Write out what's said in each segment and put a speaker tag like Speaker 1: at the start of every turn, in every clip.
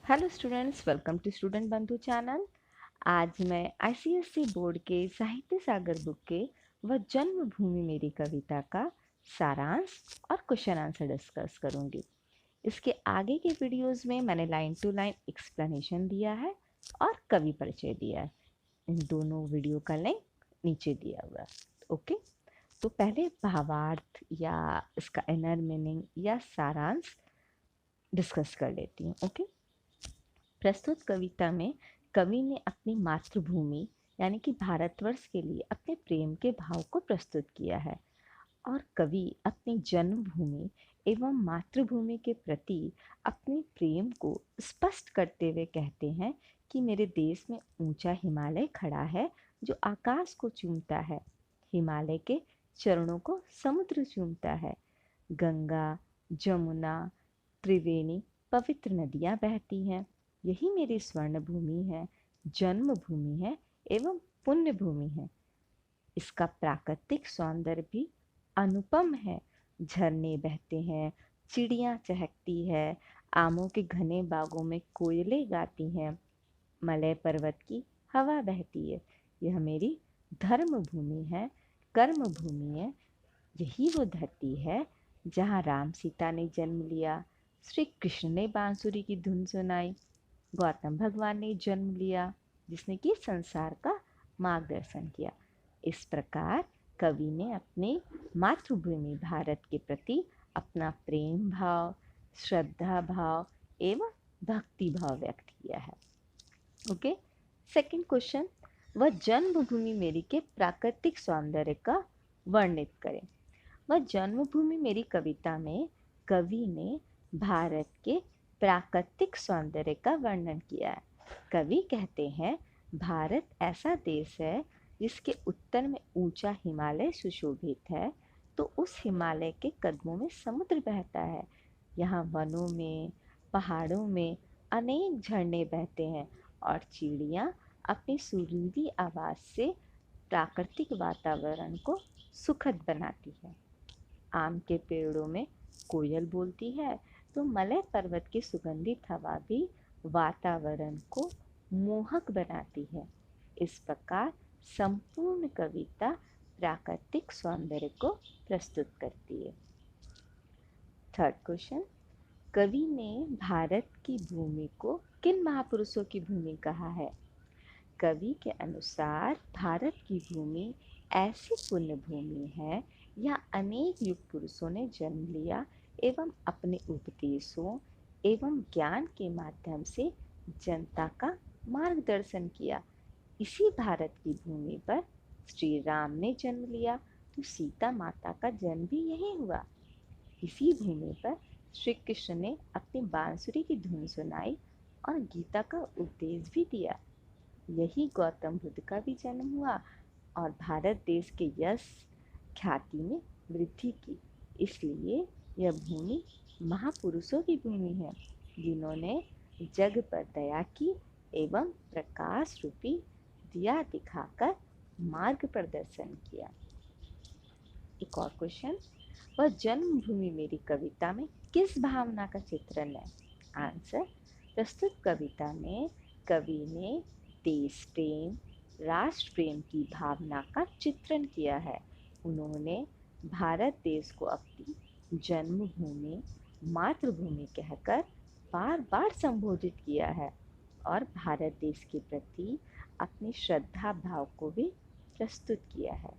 Speaker 1: Hello students, welcome to Student Bandhu channel. आज मैं ICSE board के साहित्य सागर बुक के वह जन्मभूमि मेरी कविता का सारांश और क्वेश्चन आंसर डिस्कस करूंगी। इसके आगे के वीडियोस में मैंने लाइन टू लाइन एक्सप्लेनेशन दिया है और कवि परिचय दिया है। इन दोनों वीडियो का लिंक नीचे दिया हुआ है। ओके, तो पहले भावार्थ या इसका इनर मीनिंग या सारांश डिस्कस कर लेती हूँ। ओके, प्रस्तुत कविता में कवि ने अपनी मातृभूमि यानी कि भारतवर्ष के लिए अपने प्रेम के भाव को प्रस्तुत किया है और कवि अपनी जन्मभूमि एवं मातृभूमि के प्रति अपने प्रेम को स्पष्ट करते हुए कहते हैं कि मेरे देश में ऊंचा हिमालय खड़ा है जो आकाश को चूमता है। हिमालय के चरणों को समुद्र चूमता है। गंगा, जमुना, त्रिवेणी पवित्र नदियां बहती हैं। यही मेरी स्वर्ण भूमि है, जन्मभूमि है एवं पुण्य भूमि है। इसका प्राकृतिक सौंदर्य भी अनुपम है। झरने बहते हैं, चिड़ियां चहकती है, आमों के घने बागों में कोयलें गाती हैं, मलय पर्वत की हवा बहती है। यह मेरी धर्म भूमि है, कर्म भूमि है। यही वो धरती है जहाँ राम सीता ने जन्म लिया, श्री कृष्ण ने बांसुरी की धुन सुनाई, गौतम भगवान ने जन्म लिया जिसने कि संसार का मार्गदर्शन किया। इस प्रकार कवि ने अपने मातृभूमि भारत के प्रति अपना प्रेम भाव, श्रद्धा भाव एवं भक्ति भाव व्यक्त किया है। ओके, सेकंड क्वेश्चन, वह जन्मभूमि मेरी के प्राकृतिक सौंदर्य का वर्णित करें। वह जन्मभूमि मेरी कविता में कवि ने भारत के प्राकृतिक सौंदर्य का वर्णन किया है। कवि कहते हैं, भारत ऐसा देश है जिसके उत्तर में ऊंचा हिमालय सुशोभित है, तो उस हिमालय के कदमों में समुद्र बहता है। यहाँ वनों में, पहाड़ों में अनेक झरने बहते हैं और चिड़ियाँ अपनी सुरीली आवाज़ से प्राकृतिक वातावरण को सुखद बनाती है। आम के पेड़ों में कोयल बोलती है, तो मलय पर्वत की सुगंधित हवा भी वातावरण को मोहक बनाती है। इस प्रकार संपूर्ण कविता प्राकृतिक सौंदर्य को प्रस्तुत करती है। थर्ड क्वेश्चन, कवि ने भारत की भूमि को किन महापुरुषों की भूमि कहा है। कवि के अनुसार भारत की भूमि ऐसी पुण्य भूमि है यहाँ अनेक युग पुरुषों ने जन्म लिया एवं अपने उपदेशों एवं ज्ञान के माध्यम से जनता का मार्गदर्शन किया। इसी भारत की भूमि पर श्री राम ने जन्म लिया, तो सीता माता का जन्म भी यहीं हुआ। इसी भूमि पर श्री कृष्ण ने अपनी बांसुरी की धुन सुनाई और गीता का उपदेश भी दिया। यही गौतम बुद्ध का भी जन्म हुआ और भारत देश के यश ख्याति में वृद्धि की। इसलिए यह भूमि महापुरुषों की भूमि है जिन्होंने जग पर दया की एवं प्रकाश रूपी दिया दिखाकर मार्ग प्रदर्शन किया। एक और क्वेश्चन, वह जन्मभूमि मेरी कविता में किस भावना का चित्रण है। आंसर, प्रस्तुत कविता में कवि ने देश प्रेम, राष्ट्र प्रेम की भावना का चित्रण किया है। उन्होंने भारत देश को अपनी जन्मभूमि, मातृभूमि कहकर बार बार संबोधित किया है और भारत देश के प्रति अपनी श्रद्धा भाव को भी प्रस्तुत किया है।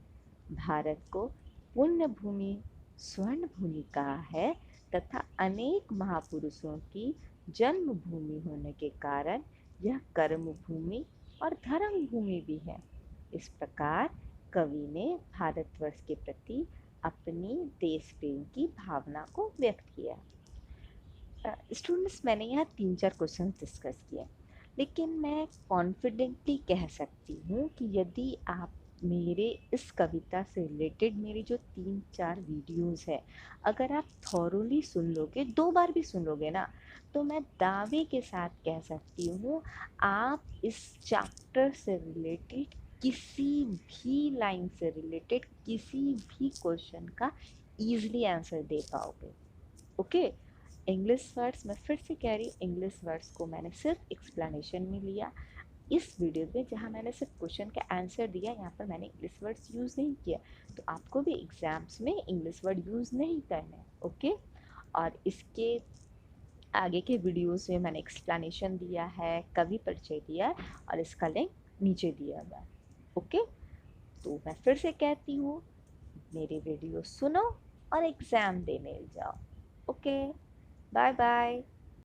Speaker 1: भारत को पुण्य भूमि, स्वर्ण भूमि कहा है तथा अनेक महापुरुषों की जन्मभूमि होने के कारण यह कर्म भूमि और धर्म भूमि भी है। इस प्रकार कवि ने भारतवर्ष के प्रति अपनी देश प्रेम की भावना को व्यक्त किया। स्टूडेंट्स, मैंने यहाँ 3-4 क्वेश्चन डिस्कस किए, लेकिन मैं कॉन्फिडेंटली कह सकती हूँ कि यदि आप मेरे इस कविता से रिलेटेड मेरी जो 3-4 वीडियोस है, अगर आप थॉरोली सुन लोगे, 2 बार भी सुन लोगे ना, तो मैं दावे के साथ कह सकती हूँ आप इस चैप्टर से रिलेटेड किसी भी लाइन से रिलेटेड किसी भी क्वेश्चन का ईजिली आंसर दे पाओगे। ओके, इंग्लिश वर्ड्स मैं फिर से कह रही हूँ, इंग्लिश वर्ड्स को मैंने सिर्फ एक्सप्लेनेशन में लिया। इस वीडियो में जहाँ मैंने सिर्फ क्वेश्चन का आंसर दिया, यहाँ पर मैंने इंग्लिश वर्ड्स यूज़ नहीं किया। तो आपको भी एग्जाम्स में इंग्लिश वर्ड यूज़ नहीं करना है, ओके। और इसके आगे के वीडियोस में मैंने एक्सप्लेनेशन दिया है, कवि परिचय दिया है, और इसका लिंक नीचे दिया हुआ है, ओके। तो मैं फिर से कहती हूँ, मेरे वीडियो सुनो और एग्ज़ाम देने जाओ, ओके। Bye bye.